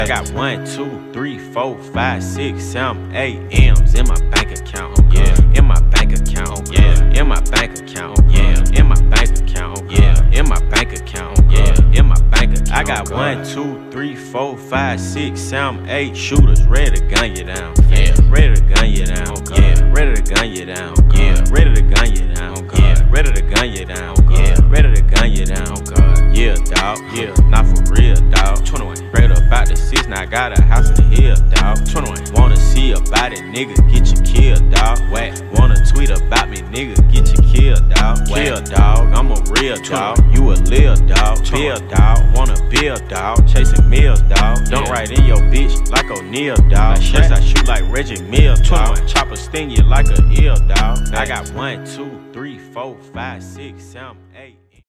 I got 1, 2, 3, 4, 5, 6, 7, 8 M's in my bank account. Yeah, in my bank account. Yeah, in my bank account. Yeah, in my bank account. Yeah, in my bank account. Yeah, in my bank account. I got 1, 2, 3, 4, 5, 6, 7, 8 shooters ready to gun you down. Yeah, ready to gun you down. Yeah, ready to gun you down. Yeah, ready to gun you down. Yeah, ready to gun you down. Yeah, ready to gun you down. Yeah, dawg. Yeah, not for real, dawg. 21. Read about the 6, now I got a house in the hill, dawg. 21. Wanna see about it, nigga, get you killed, dawg. Whack. Wanna tweet about me, nigga, get you killed, dawg. Kill, dawg. I'm a real dawg. You a lil dawg. Bill, dawg. Wanna build, dawg. Chasing meals, dawg. Don't write in your bitch like O'Neal, dawg. Yes, I shoot like Reggie Mills, dawg. Chopper sting you like a eel, dawg. I got 1, 2, 3, 4, 5, 6, 7, 8.